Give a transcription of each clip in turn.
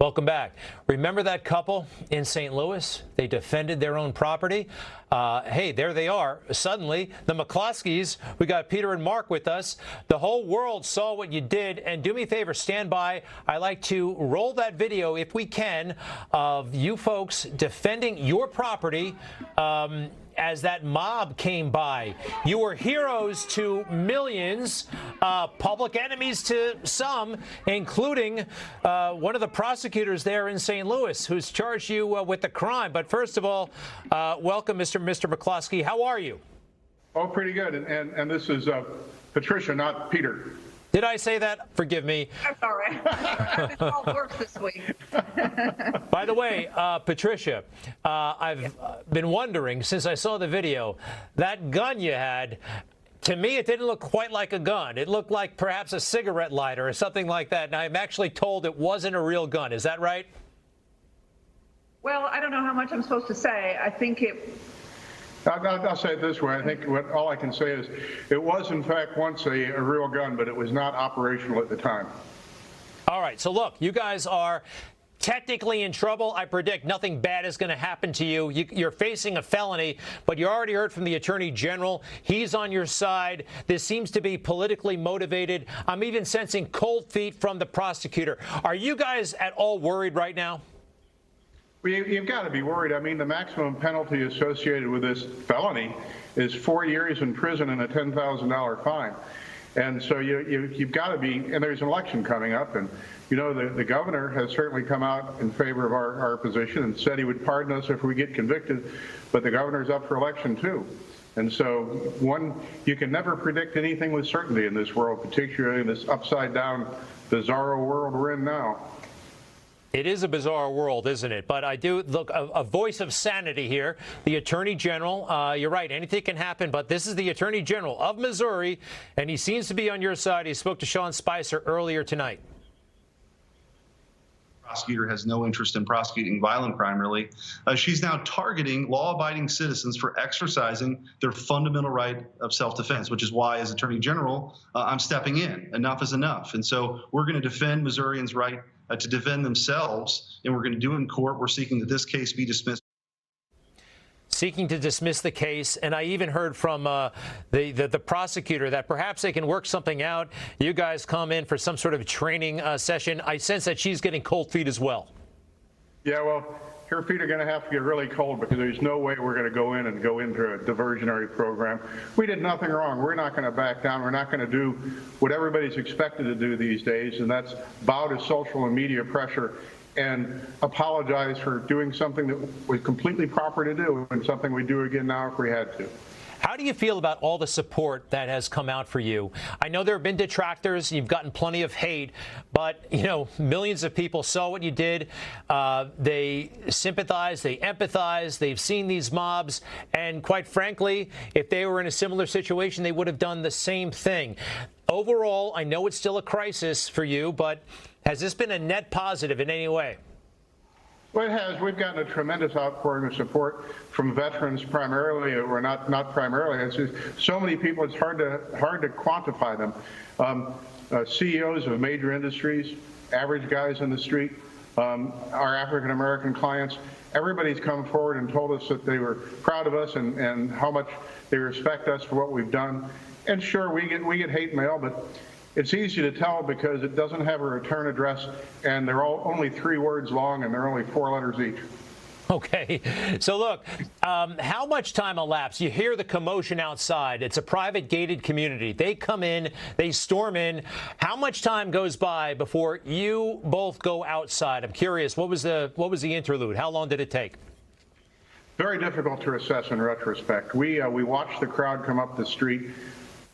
Welcome back. Remember that couple in St. Louis? They defended their own property. Hey, there they are. Suddenly, the McCloskeys, we got Peter and Mark with us. The whole world saw what you did. And do me a favor, stand by. I like to roll that video, if we can, of you folks defending your property as that mob came by. You were heroes to millions, public enemies to some, including one of the prosecutors there in St. Louis who's charged you with the crime. But first of all, welcome, Mr. McCloskey. How are you? Oh, pretty good. And this is Patricia, not Peter. Did I say that? Forgive me. That's all right. It all works this week. By the way, Patricia, I've been wondering since I saw the video, that gun you had, to me, it didn't look quite like a gun. It looked like perhaps a cigarette lighter or something like that. And I'm actually told it wasn't a real gun. Is that right? Well, I don't know how much I'm supposed to say. I think I'll say it this way. I think all I can say is it was, in fact, once a real gun, but it was not operational at the time. All right. So, look, you guys are technically in trouble. I predict nothing bad is going to happen to you. You're facing a felony, but you already heard from the Attorney General. He's on your side. This seems to be politically motivated. I'm even sensing cold feet from the prosecutor. Are you guys at all worried right now? Well, you've got to be worried. I mean, the maximum penalty associated with this felony is 4 years in prison and a $10,000 fine. And so you've got to be, and there's an election coming up, and you know the governor has certainly come out in favor of our position and said he would pardon us if we get convicted, but the governor's up for election too. And so you can never predict anything with certainty in this world, particularly in this upside down, bizarro world we're in now. It is a bizarre world, isn't it? But I do look a voice of sanity here. The Attorney General, you're right, anything can happen, but this is the Attorney General of Missouri, and he seems to be on your side. He spoke to Sean Spicer earlier tonight. Prosecutor has no interest in prosecuting violent crime, really. She's now targeting law-abiding citizens for exercising their fundamental right of self-defense, which is why, as Attorney General, I'm stepping in. Enough is enough. And so we're going to defend Missourians' right to defend themselves, and we're going to do it in court. We're seeking that this case be dismissed. Seeking to dismiss the case, and I even heard from the prosecutor that perhaps they can work something out. You guys come in for some sort of training session. I sense that she's getting cold feet as well. Yeah, well, her feet are going to have to get really cold because there's no way we're going to go into a diversionary program. We did nothing wrong. We're not going to back down. We're not going to do what everybody's expected to do these days, and that's bow to social and media pressure and apologize for doing something that was completely proper to do and something we'd do again now if we had to. How do you feel about all the support that has come out for you? I know there have been detractors. You've gotten plenty of hate, but, you know, millions of people saw what you did. They sympathize, they empathize, they've seen these mobs, and quite frankly, if they were in a similar situation, they would have done the same thing. Overall, I know it's still a crisis for you, but has this been a net positive in any way? Well, it has. We've gotten a tremendous outpouring of support from veterans primarily, or not primarily. It's just so many people, it's hard to quantify them. CEOs of major industries, average guys in the street, our African-American clients, everybody's come forward and told us that they were proud of us and how much they respect us for what we've done. And sure, we get hate mail, but it's easy to tell because it doesn't have a return address, and they're only 3 words long, and they're only 4 letters each. Okay. So, look, how much time elapsed? You hear the commotion outside. It's a private gated community. They come in, they storm in. How much time goes by before you both go outside? I'm curious. What was the interlude? How long did it take? Very difficult to assess in retrospect. We watched the crowd come up the street.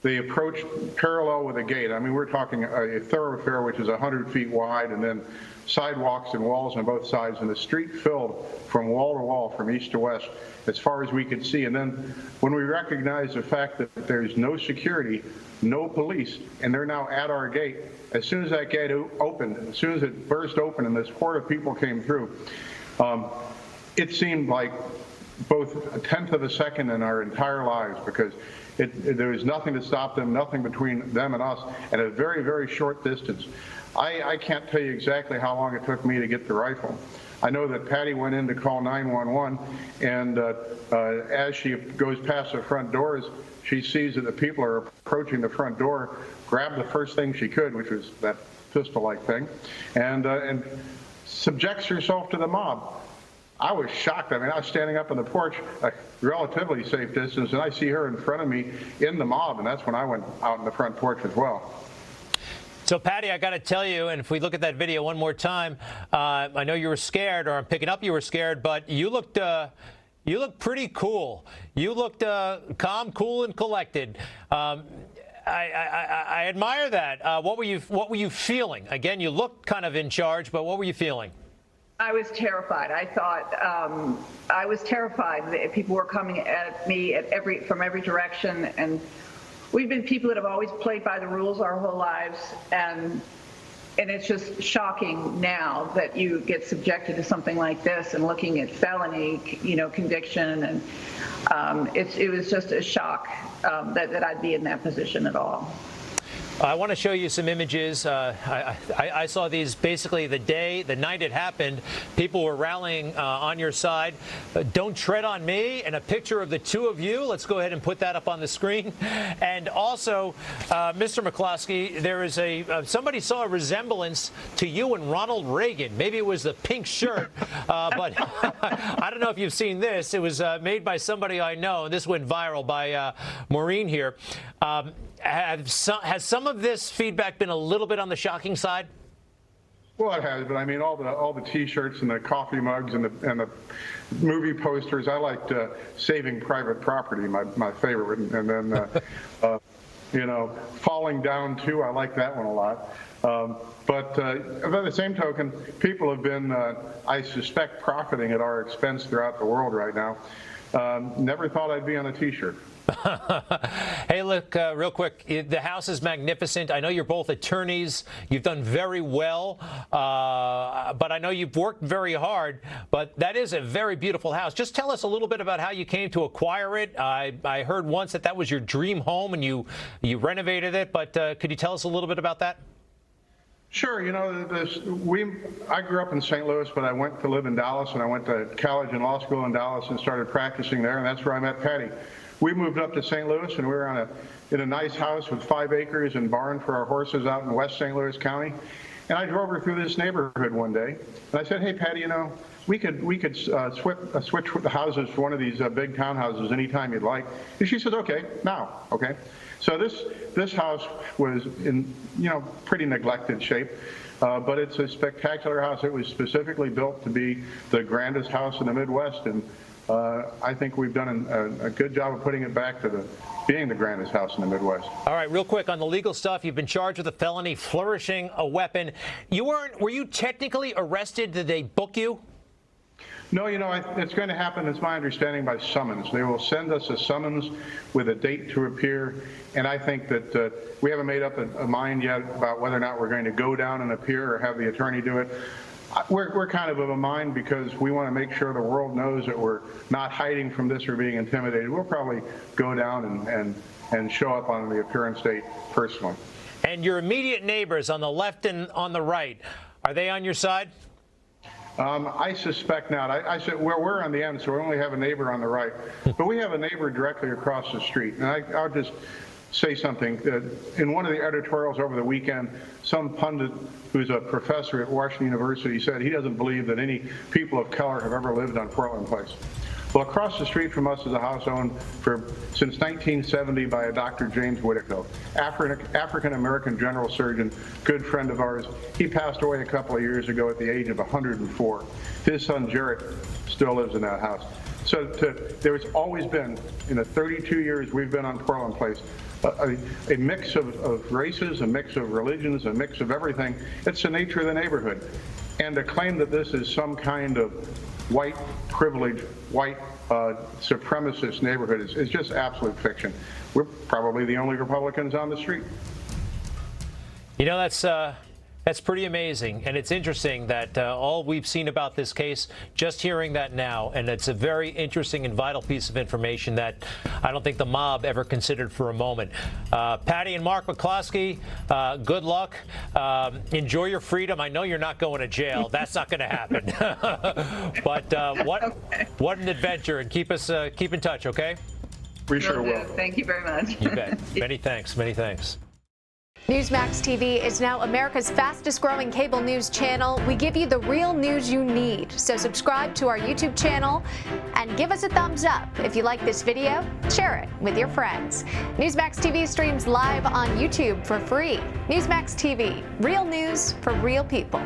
They approached parallel with a gate. I mean, we're talking a thoroughfare which is 100 feet wide, and then sidewalks and walls on both sides, and the street filled from wall to wall, from east to west, as far as we could see. And then when we recognized the fact that there's no security, no police, and they're now at our gate, as soon as that gate opened, as soon as it burst open and this horde of people came through, it seemed like both a tenth of a second in our entire lives, because there was nothing to stop them, nothing between them and us, at a very, very short distance. I can't tell you exactly how long it took me to get the rifle. I know that Patty went in to call 911, and as she goes past the front doors, she sees that the people are approaching the front door, grabbed the first thing she could, which was that pistol-like thing, and subjects herself to the mob. I was shocked. I mean, I was standing up on the porch, a relatively safe distance, and I see her in front of me in the mob, and that's when I went out on the front porch as well. So, Patty, I got to tell you, and if we look at that video one more time, I know you were scared, or I'm picking up you were scared, but you looked pretty cool. You looked calm, cool, and collected. I admire that. What were you feeling? Again, you looked kind of in charge, but what were you feeling? I was terrified. I thought I was terrified that people were coming at me from every direction, and we've been people that have always played by the rules our whole lives, and it's just shocking now that you get subjected to something like this and looking at felony, conviction, and it was just a shock that I'd be in that position at all. I want to show you some images. I saw these basically the night it happened. People were rallying on your side. Don't tread on me, and a picture of the two of you. Let's go ahead and put that up on the screen. And also, Mr. McCloskey, there is somebody saw a resemblance to you and Ronald Reagan. Maybe it was the pink shirt, but I don't know if you've seen this. It was made by somebody I know. This went viral by Maureen here. Has some of this feedback been a little bit on the shocking side? Well, it has, but I mean, all the T-shirts and the coffee mugs and the movie posters. I liked Saving Private Property, my favorite, and then Falling Down too. I like that one a lot. But by the same token, people have been, I suspect, profiting at our expense throughout the world right now. Never thought I'd be on a T-shirt. Hey, look, real quick, the house is magnificent. I know you're both attorneys. You've done very well, but I know you've worked very hard. But that is a very beautiful house. Just tell us a little bit about how you came to acquire it. I heard once that was your dream home and you renovated it, but could you tell us a little bit about that? Sure. I grew up in St. Louis, but I went to live in Dallas, and I went to college and law school in Dallas and started practicing there, and that's where I met Patty. We moved up to St. Louis, and we were in a nice house with 5 acres and barn for our horses out in West St. Louis County. And I drove her through this neighborhood one day, and I said, "Hey, Patty, we could switch the houses for one of these big townhouses anytime you'd like." And she said, "Okay, now, okay." So this house was in pretty neglected shape. But it's a spectacular house. It was specifically built to be the grandest house in the Midwest, and I think we've done a good job of putting it back to being the grandest house in the Midwest. All right, real quick on the legal stuff. You've been charged with a felony, flourishing a weapon. Were you technically arrested? Did they book you? No, it's going to happen, it's my understanding, by summons. They will send us a summons with a date to appear, and I think that we haven't made up a mind yet about whether or not we're going to go down and appear or have the attorney do it. We're kind of a mind because we want to make sure the world knows that we're not hiding from this or being intimidated. We'll probably go down and show up on the appearance date personally. And your immediate neighbors on the left and on the right, are they on your side? I suspect not. I said, well, we're on the end, so we only have a neighbor on the right. But we have a neighbor directly across the street. And I'll just say something. In one of the editorials over the weekend, some pundit who's a professor at Washington University said he doesn't believe that any people of color have ever lived on Portland Place. Well, across the street from us is a house owned since 1970 by a Dr. James Whitfield, African-American general surgeon, good friend of ours. He passed away a couple of years ago at the age of 104. His son, Jarrett, still lives in that house. So there's always been, in the 32 years we've been on Portland Place, a mix of races, a mix of religions, a mix of everything. It's the nature of the neighborhood. And to claim that this is some kind of white privilege, white supremacist neighborhood is just absolute fiction. We're probably the only Republicans on the street. That's That's pretty amazing, and it's interesting that all we've seen about this case, just hearing that now, and it's a very interesting and vital piece of information that I don't think the mob ever considered for a moment. Patty and Mark McCloskey, good luck. Enjoy your freedom. I know you're not going to jail. That's not going to happen. But what an adventure, and keep in touch, okay? We sure will. Thank you very much. You bet. Many thanks. Many thanks. Newsmax TV is now America's fastest growing cable news channel. We give you the real news you need. So subscribe to our YouTube channel and give us a thumbs up. If you like this video, share it with your friends. Newsmax TV streams live on YouTube for free. Newsmax TV, real news for real people.